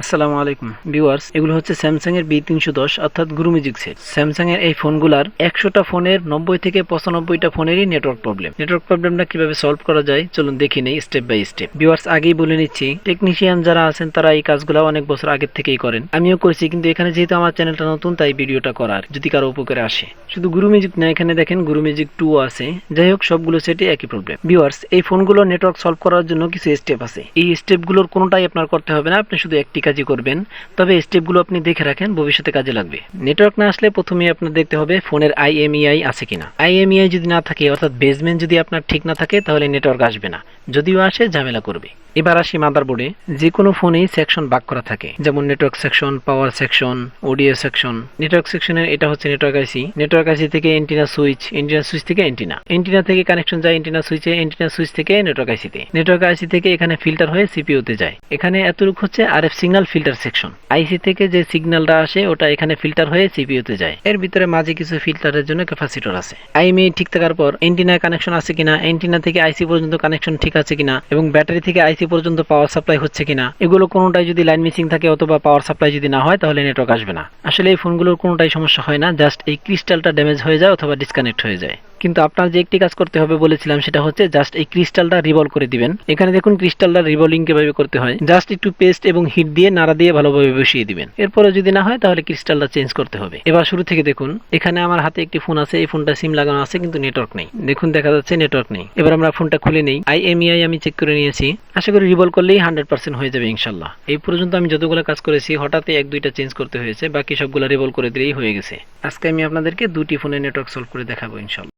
আসসালামু আলাইকুম ভিউয়ার্স, এগুলো হচ্ছে স্যামসাং এর B310 অর্থাৎ গুরু মিউজিক সেট। স্যামসাং এর এই ফোনগুলার 100টা ফোনের 90 থেকে 95টা ফোনেরই নেটওয়ার্ক প্রবলেমটা কিভাবে সলভ করা যায় চলুন দেখি নেই স্টেপ বাই স্টেপ। ভিউয়ার্স, আগেই বলে নিচ্ছি, টেকনিশিয়ান যারা আছেন তারা এই কাজগুলো অনেক বছর আগের থেকেই করেন, আমিও করেছি, কিন্তু এখানে যেহেতু আমার চ্যানেলটা নতুন তাই ভিডিওটা করার, যদি কারো উপকারে আসে। শুধু গুরু মিউজিক না, এখানে দেখেন গুরু মিউজিক 2 আছে। যাই হোক, সবগুলো সেটে একই প্রবলেম। ভিউয়ার্স, এই ফোনগুলো নেটওয়ার্ক সলভ করার জন্য কিছু স্টেপ আছে। এই স্টেপগুলোর কোনোটাই আপনার করতে হবে না, আপনি শুধু একটি কাজই করবেন। তবে স্টেপগুলো আপনি দেখে রাখেন, ভবিষ্যতে কাজে লাগবে। নেটওয়ার্ক না আসলে প্রথমে আপনার দেখতে হবে ফোনের IMEI আছে কিনা। IMEI যদি না থাকে, অর্থাৎ বেসমেন্ট যদি আপনার ঠিক না থাকে, তাহলে নেটওয়ার্ক আসবে না, যদিও আসে ঝামেলা করবে। এবার আসি মাদারবোর্ডে। যে কোনো ফোনেই সেকশন ভাগ করা থাকে, যেমন network section, power section, audio section. Network সেকশনের এটা হচ্ছে নেটওয়ার্ক আইসি। নেটওয়ার্ক আইসি থেকে এন্টিনা সুইচ, এন্টিনা সুইচ থেকে এন্টিনা থেকে কানেকশন যায় এন্টিনা সুইচে, এন্টিনা সুইচ থেকে নেটওয়ার্ক আইসিতে, নেটওয়ার্ক আইসি থেকে এখানে ফিল্টার হয়ে সিপিইউতে যায়। এখানে এতটুকু হচ্ছে RF সিগন্যাল ফিল্টার সেকশন। আইসি থেকে যে সিগন্যালটা আসে ওটা এখানে ফিল্টার হয়ে সিপিইউতে যায়। এর ভিতরে মাঝে কিছু ফিল্টারের জন্য ক্যাপাসিটর আছে। IMEI ঠিক থাকার পর এন্টিনা কানেকশন আছে কিনা, এন্টিনা থেকে আইসি পর্যন্ত কানেকশন ঠিক আছে কিনা, এবং ব্যাটারি থেকে আইসি পর্যন্ত পাওয়ার সাপ্লাই হচ্ছে কিনা, এগুলো কোনোটাই যদি লাইন মিসিং থাকে অথবা পাওয়ার সাপ্লাই যদি না হয়, তাহলে নেটওয়ার্ক আসবে না। আসলে এই ফোনগুলোর কোনোটাই সমস্যা হয় না, জাস্ট এই ক্রিস্টালটা ড্যামেজ হয়ে যায় অথবা ডিসকানেক্ট হয়ে যায়। কিন্তু আপনার যে একটি কাজ করতে হবে বলেছিলাম, সেটা হচ্ছে জাস্ট এই ক্রিস্টালটা রিভলভ করে দিবেন। এখানে দেখুন ক্রিস্টালটা রিভলভিং কিভাবে করতে হয়, জাস্ট একটু পেস্ট এবং হিট দিয়ে নাড়া দিয়ে ভালোভাবে বসিয়ে দিবেন। এরপরে যদি না হয়, তাহলে ক্রিস্টালটা চেঞ্জ করতে হবে। এবার শুরু থেকে দেখুন, এখানে আমার হাতে একটি ফোন আছে, এই ফোনটা সিম লাগানো আছে কিন্তু নেটওয়ার্ক নেই। দেখুন দেখা যাচ্ছে নেটওয়ার্ক নেই। এবার আমরা ফোনটা খুলে নেই। IMEI আমি চেক করে নিয়েছি, আশা করি রিভলভ করলেই 100% হয়ে যাবে ইনশাল্লাহ। এই পর্যন্ত আমি যতগুলো কাজ করেছি, হঠাৎ 1-2টা চেঞ্জ করতে হয়েছে, বাকি সবগুলো রিভলভ করে দিলেই হয়ে গেছে। আজকে আমি আপনাদেরকে 2টি ফোনের নেটওয়ার্ক সলভ করে দেখাবো ইনশাল্লাহ।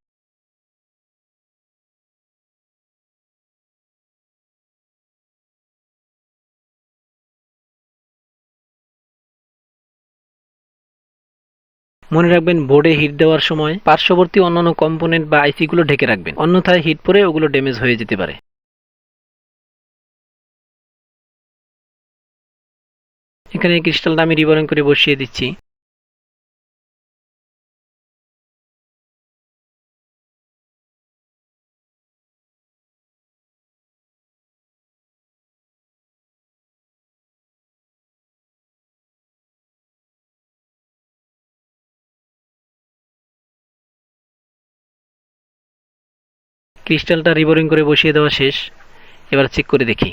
মনে রাখবেন, বোর্ডে হিট দেওয়ার সময় পার্শ্ববর্তী অন্যান্য কম্পোনেন্ট বা আইসি গুলো ঢেকে রাখবেন, অন্যথায় হিট পরে ওগুলো ড্যামেজ হয়ে যেতে পারে। এখানে ক্রিস্টালটা আমি রিবোরিং করে বসিয়ে দিচ্ছি। ক্রিস্টালটা রিবোরিং করে বসিয়ে দেওয়া শেষ। এবার চেক করে দেখি।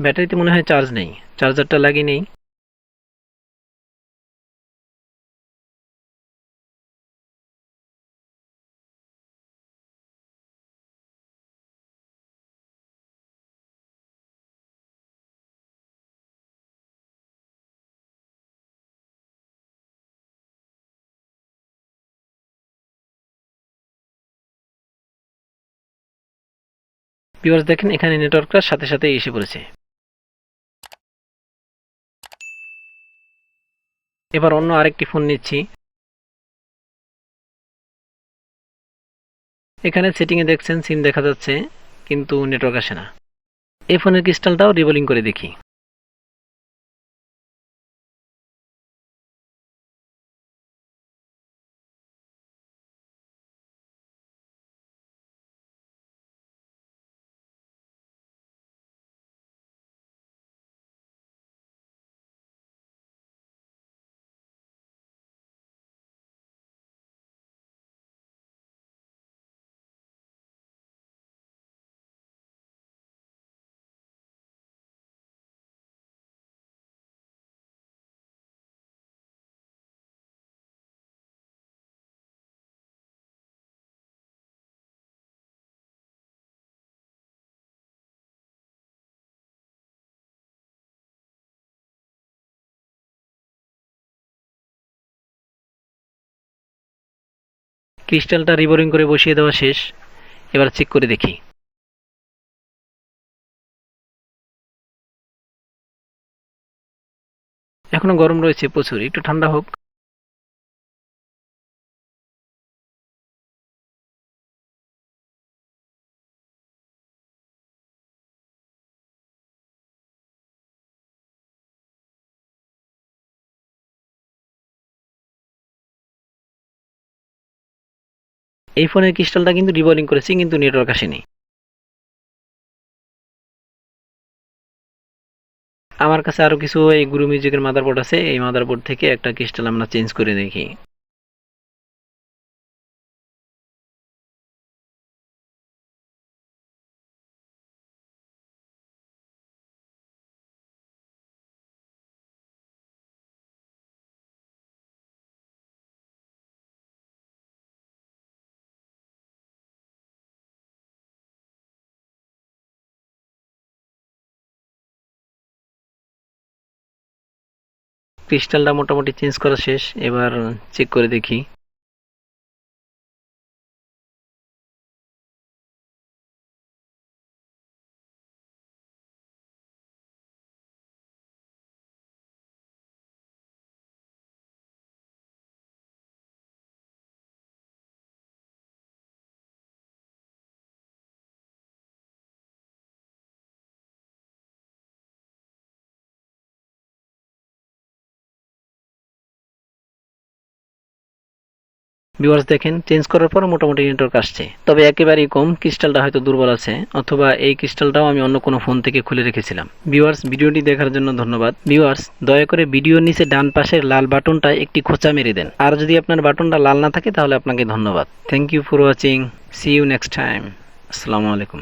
ব্যাটারিতে মনে হয় চার্জ নেই, চার্জারটা লাগিয়ে নেই। ভিউয়ার্স দেখেন, এখানে নেটওয়ার্কটা সাথে সাথে এসে পড়েছে। এবার অন্য আরেকটি ফোন নিচ্ছি। এখানে সেটিং এ দেখছেন সিম দেখা যাচ্ছে, কিন্তু নেটওয়ার্ক আসে না। এই ফোনের ক্রিস্টালটাও রিবোলিং করে দেখি। ক্রিস্টালটা রিবোরিং করে বসিয়ে দেওয়া শেষ। এবার চেক করে দেখি। এখনো গরম রয়েছে প্রচুর, একটু ঠান্ডা হোক। এই ফোনের ক্রিস্টালটা কিন্তু রিবলিং করেছি, কিন্তু নেটওয়ার্ক আসেনি। আমার কাছে আরো কিছু এই গুরু মিউজিকের মাদারবোর্ড আছে, এই মাদারবোর্ড থেকে একটা ক্রিস্টাল আমরা চেঞ্জ করে দেখি। ক্রিস্টালটা মোটামুটি চেঞ্জ করা শেষ, এবার চেক করে দেখি। ভিউয়ার্স দেখেন, চেঞ্জ করার পর মোটামুটি নেটওয়ার্ক আসছে, তবে একেবারেই কম। ক্রিস্টালটা হয়তো দুর্বল আছে, অথবা এই ক্রিস্টালটাও আমি অন্য কোনো ফোন থেকে খুলে রেখেছিলাম। ভিউয়ার্স, ভিডিওটি দেখার জন্য ধন্যবাদ। ভিউয়ার্স, দয়া করে ভিডিওর নিচে ডান পাশের লাল বাটনটা একটি খোঁচা মেরে দেন, আর যদি আপনার বাটনটা লাল না থাকে তাহলে আপনাকে ধন্যবাদ। Thank you for watching, see you next time. আসসালামু আলাইকুম।